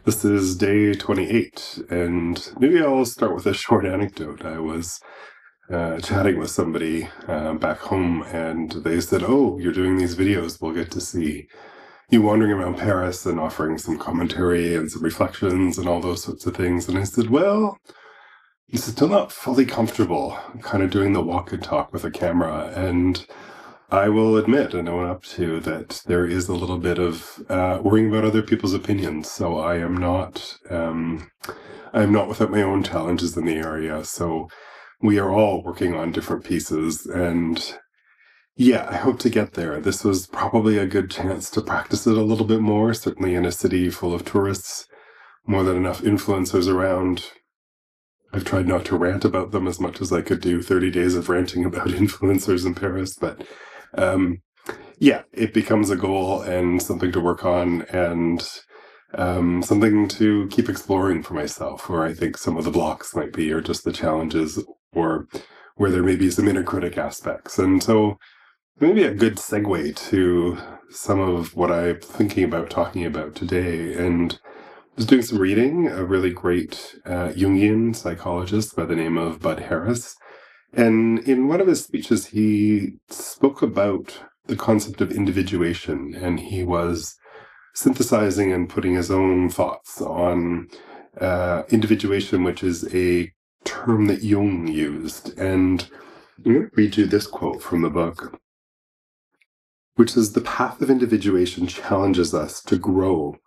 This is day 28, and maybe I'll start with a short anecdote. I was chatting with somebody back home, and they said, "Oh, you're doing these videos. We'll get to see you wandering around Paris and offering some commentary and some reflections and all those sorts of things." And I said, "Well, I'm still not fully comfortable kind of doing the walk and talk with a camera." And I will admit and own up to that there is a little bit of worrying about other people's opinions. So I am not without my own challenges in the area. So we are all working on different pieces, and yeah, I hope to get there. This was probably a good chance to practice it a little bit more. Certainly in a city full of tourists, more than enough influencers around. I've tried not to rant about them as much as I could do 30 days of ranting about influencers in Paris, but um, yeah, it becomes a goal and something to work on, and something to keep exploring for myself, where I think some of the blocks might be, or just the challenges, or where there may be some inner critic aspects. And so maybe a good segue to some of what I'm thinking about talking about today. And I was doing some reading, a really great Jungian psychologist by the name of Bud Harris. And in one of his speeches, he spoke about the concept of individuation, and he was synthesizing and putting his own thoughts on individuation, which is a term that Jung used. And I'm going to read you this quote from the book, which says, "The path of individuation challenges us to grow,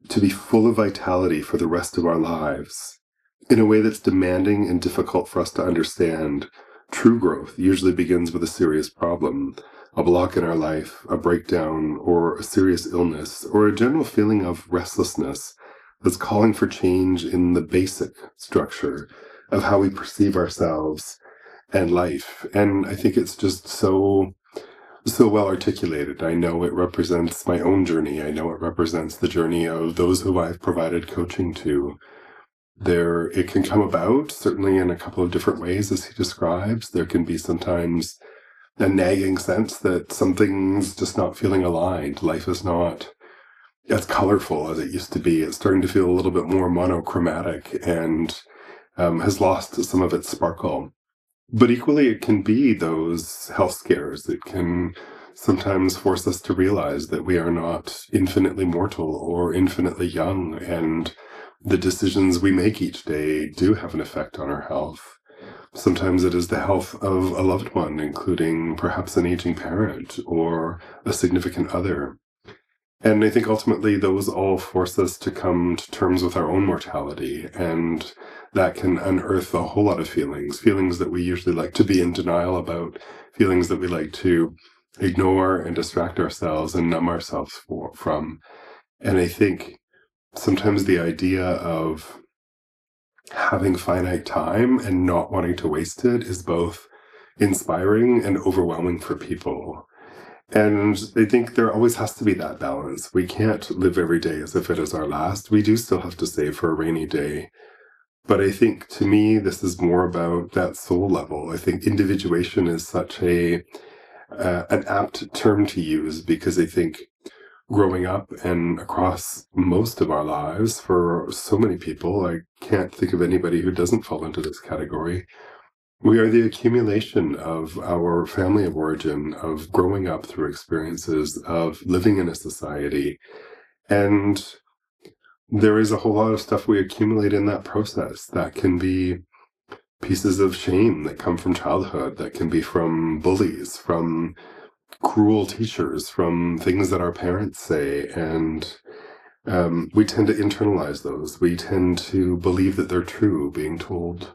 to be full of vitality for the rest of our lives. In a way that's demanding and difficult for us to understand, true growth usually begins with a serious problem, a block in our life, a breakdown, or a serious illness, or a general feeling of restlessness that's calling for change in the basic structure of how we perceive ourselves and life." And I think it's just so well articulated. I know it represents my own journey. I know it represents the journey of those who I've provided coaching to. It can come about, certainly in a couple of different ways, as he describes. There can be sometimes a nagging sense that something's just not feeling aligned. Life is not as colorful as it used to be. It's starting to feel a little bit more monochromatic and has lost some of its sparkle. But equally, it can be those health scares. It can sometimes force us to realize that we are not infinitely mortal or infinitely young, and the decisions we make each day do have an effect on our health. Sometimes it is the health of a loved one, including perhaps an aging parent or a significant other. And I think ultimately those all force us to come to terms with our own mortality, and that can unearth a whole lot of feelings that we usually like to be in denial about, feelings that we like to ignore and distract ourselves and numb ourselves from. And I think sometimes the idea of having finite time and not wanting to waste it is both inspiring and overwhelming for people. And I think there always has to be that balance. We can't live every day as if it is our last. We do still have to save for a rainy day. But I think, to me, this is more about that soul level. I think individuation is such an apt term to use, because I think growing up and across most of our lives, for so many people, I can't think of anybody who doesn't fall into this category. We are the accumulation of our family of origin, of growing up through experiences, of living in a society. And there is a whole lot of stuff we accumulate in that process that can be pieces of shame that come from childhood, that can be from bullies, from cruel teachers, from things that our parents say. And we tend to internalize those. We tend to believe that they're true, being told.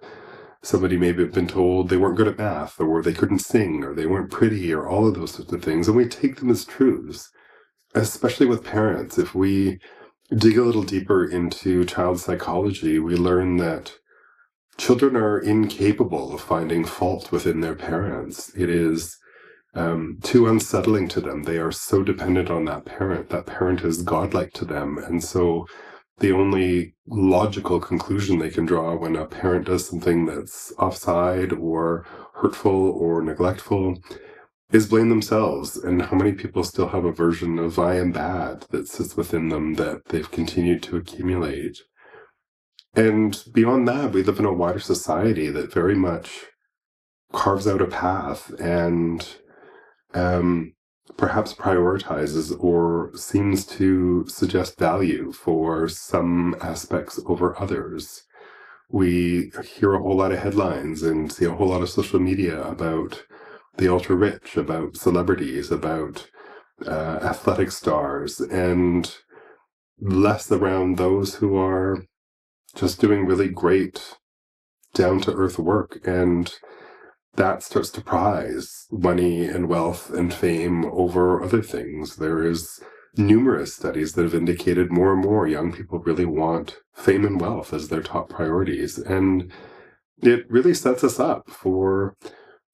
Somebody maybe have been told they weren't good at math, or they couldn't sing, or they weren't pretty, or all of those sorts of things. And we take them as truths, especially with parents. If we dig a little deeper into child psychology, we learn that children are incapable of finding fault within their parents. It is too unsettling to them. They are so dependent on that parent. That parent is godlike to them. And so the only logical conclusion they can draw when a parent does something that's offside or hurtful or neglectful is blame themselves. And how many people still have a version of I am bad that sits within them that they've continued to accumulate. And beyond that, we live in a wider society that very much carves out a path and perhaps prioritizes or seems to suggest value for some aspects over others. We hear a whole lot of headlines and see a whole lot of social media about the ultra rich, about celebrities, about athletic stars, and less around those who are just doing really great, down to earth work. And that starts to prize money and wealth and fame over other things. There is numerous studies that have indicated more and more young people really want fame and wealth as their top priorities. And it really sets us up for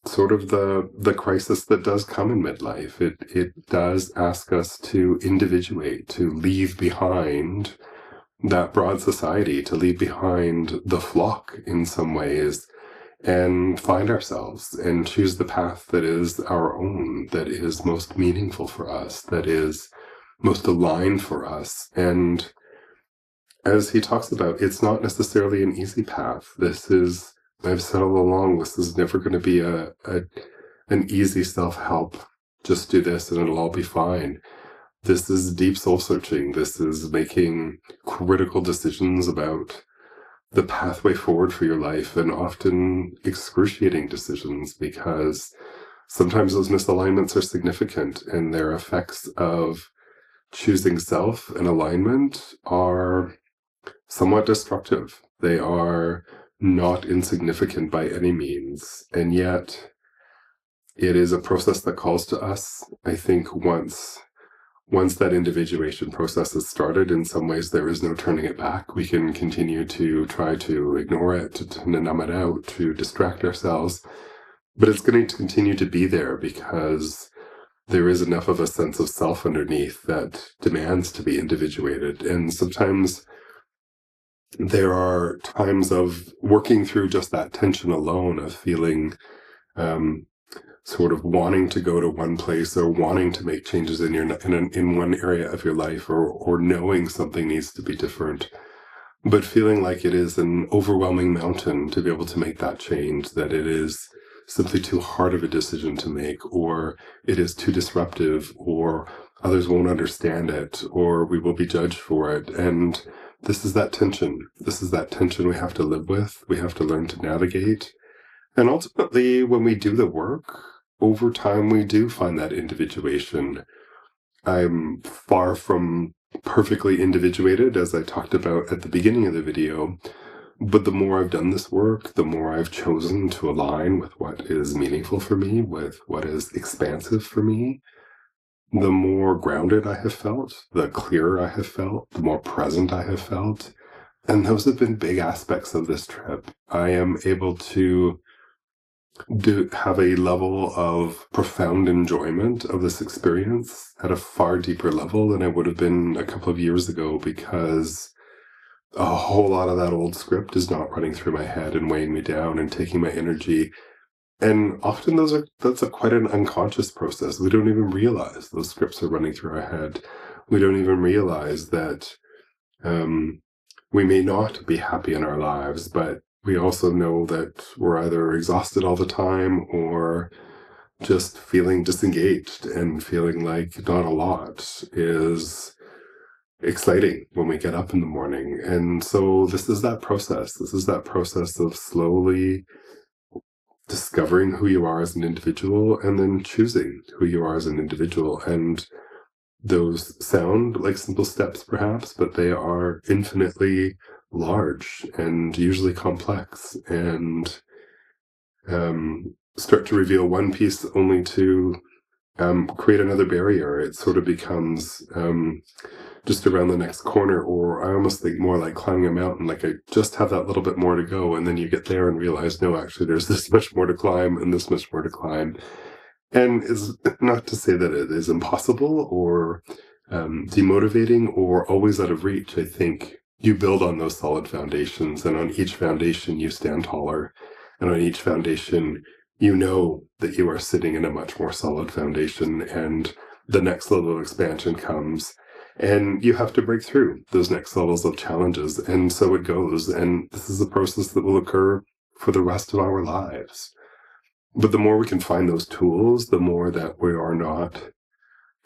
sort of the crisis that does come in midlife. It does ask us to individuate, to leave behind that broad society, to leave behind the flock in some ways, and find ourselves and choose the path that is our own, that is most meaningful for us, that is most aligned for us. And as he talks about, it's not necessarily an easy path. This is, I've said all along, this is never going to be an easy self-help. Just do this and it'll all be fine. This is deep soul searching. This is making critical decisions about the pathway forward for your life, and often excruciating decisions, because sometimes those misalignments are significant and their effects of choosing self and alignment are somewhat destructive. They are not insignificant by any means. And yet it is a process that calls to us. I think once that individuation process is started, in some ways there is no turning it back. We can continue to try to ignore it, to numb it out, to distract ourselves. But it's going to continue to be there because there is enough of a sense of self underneath that demands to be individuated. And sometimes there are times of working through just that tension alone, of feeling sort of wanting to go to one place or wanting to make changes in one area of your life, or knowing something needs to be different, but feeling like it is an overwhelming mountain to be able to make that change, that it is simply too hard of a decision to make, or it is too disruptive, or others won't understand it, or we will be judged for it. And this is that tension. This is that tension we have to live with. We have to learn to navigate. And ultimately, when we do the work, over time, we do find that individuation. I'm far from perfectly individuated, as I talked about at the beginning of the video, but the more I've done this work, the more I've chosen to align with what is meaningful for me, with what is expansive for me, the more grounded I have felt, the clearer I have felt, the more present I have felt. And those have been big aspects of this trip. I am able to have a level of profound enjoyment of this experience at a far deeper level than I would have been a couple of years ago, because a whole lot of that old script is not running through my head and weighing me down and taking my energy. And often that's quite an unconscious process. We don't even realize those scripts are running through our head. We don't even realize that we may not be happy in our lives, but we also know that we're either exhausted all the time or just feeling disengaged, and feeling like not a lot is exciting when we get up in the morning. And so this is that process. This is that process of slowly discovering who you are as an individual, and then choosing who you are as an individual. And those sound like simple steps, perhaps, but they are infinitely large and usually complex, and start to reveal one piece only to create another barrier. It sort of becomes just around the next corner, or I almost think more like climbing a mountain, like I just have that little bit more to go, and then you get there and realize, no, actually there's this much more to climb and this much more to climb. And it's not to say that it is impossible or demotivating or always out of reach. I think you build on those solid foundations, and on each foundation you stand taller, and on each foundation you know that you are sitting in a much more solid foundation, and the next level of expansion comes, and you have to break through those next levels of challenges. And so it goes. And this is a process that will occur for the rest of our lives. But the more we can find those tools, the more that we are not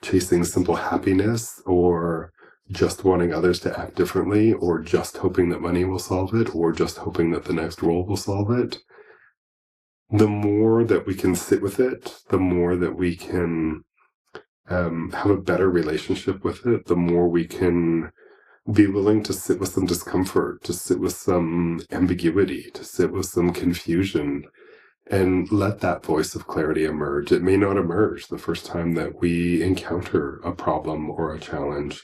chasing simple happiness or just wanting others to act differently or just hoping that money will solve it or just hoping that the next role will solve it. The more that we can sit with it, the more that we can have a better relationship with it, the more we can be willing to sit with some discomfort, to sit with some ambiguity, to sit with some confusion, and let that voice of clarity emerge. It may not emerge the first time that we encounter a problem or a challenge.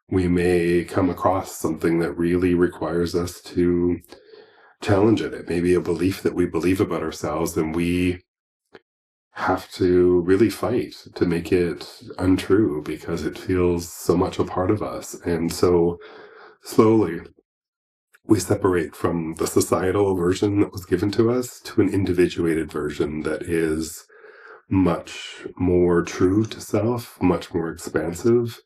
We may come across something that really requires us to challenge it. It may be a belief that we believe about ourselves, and we have to really fight to make it untrue because it feels so much a part of us. And so slowly we separate from the societal version that was given to us to an individuated version that is much more true to self, much more expansive,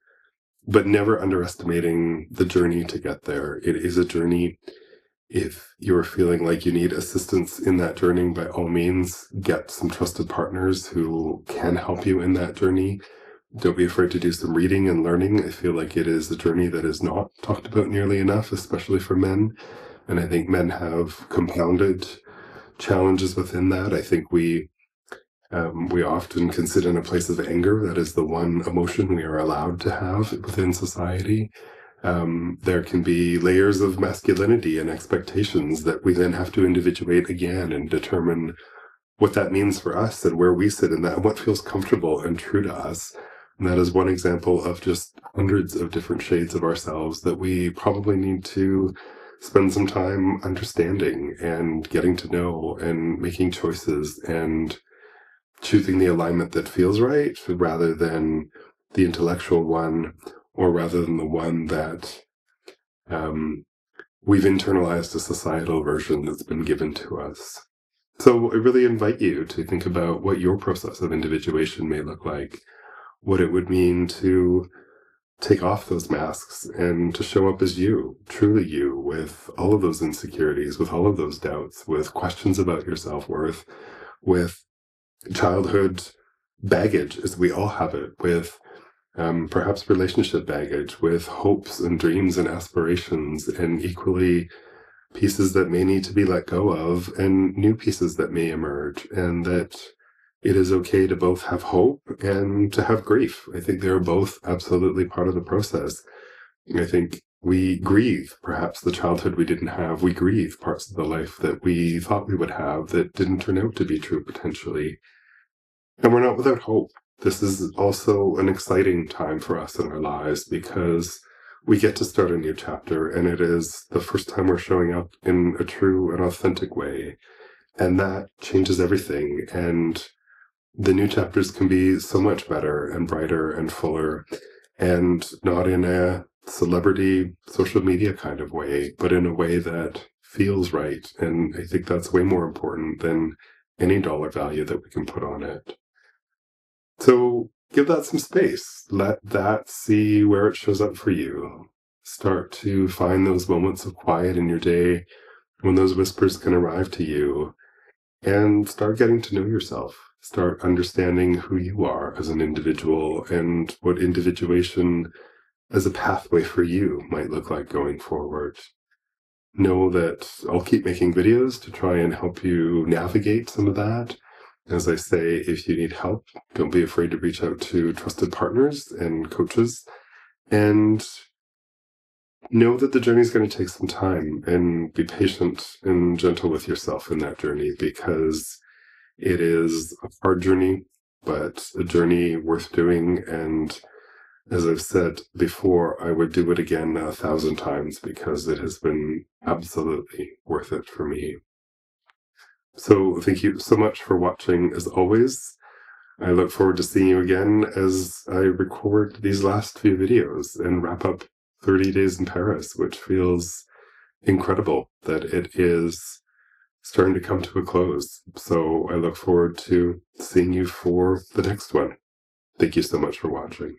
but never underestimating the journey to get there. It is a journey. If you're feeling like you need assistance in that journey, by all means, get some trusted partners who can help you in that journey. Don't be afraid to do some reading and learning. I feel like it is a journey that is not talked about nearly enough, especially for men. And I think men have compounded challenges within that. I think we often can sit in a place of anger. That is the one emotion we are allowed to have within society. There can be layers of masculinity and expectations that we then have to individuate again and determine what that means for us and where we sit in that and what feels comfortable and true to us. And that is one example of just hundreds of different shades of ourselves that we probably need to spend some time understanding and getting to know and making choices and choosing the alignment that feels right rather than the intellectual one, or rather than the one that we've internalized a societal version that's been given to us. So I really invite you to think about what your process of individuation may look like, what it would mean to take off those masks and to show up as you, truly you, with all of those insecurities, with all of those doubts, with questions about your self-worth, with childhood baggage, as we all have it, with perhaps relationship baggage, with hopes and dreams and aspirations, and equally pieces that may need to be let go of and new pieces that may emerge, and that it is okay to both have hope and to have grief. I think they're both absolutely part of the process. I think we grieve perhaps the childhood we didn't have. We grieve parts of the life that we thought we would have that didn't turn out to be true potentially. And we're not without hope. This is also an exciting time for us in our lives because we get to start a new chapter, and it is the first time we're showing up in a true and authentic way. And that changes everything. And the new chapters can be so much better and brighter and fuller, and not in a celebrity social media kind of way, but in a way that feels right. And I think that's way more important than any dollar value that we can put on it. So give that some space. Let that see where it shows up for you. Start to find those moments of quiet in your day when those whispers can arrive to you, and start getting to know yourself. Start understanding who you are as an individual and what individuation as a pathway for you might look like going forward. Know that I'll keep making videos to try and help you navigate some of that. As I say, if you need help, don't be afraid to reach out to trusted partners and coaches, and know that the journey is going to take some time, and be patient and gentle with yourself in that journey, because it is a hard journey, but a journey worth doing. And as I've said before, I would do it again 1,000 times because it has been absolutely worth it for me. So thank you so much for watching as always. I look forward to seeing you again as I record these last few videos and wrap up 30 days in Paris, which feels incredible that it is starting to come to a close. So I look forward to seeing you for the next one. Thank you so much for watching.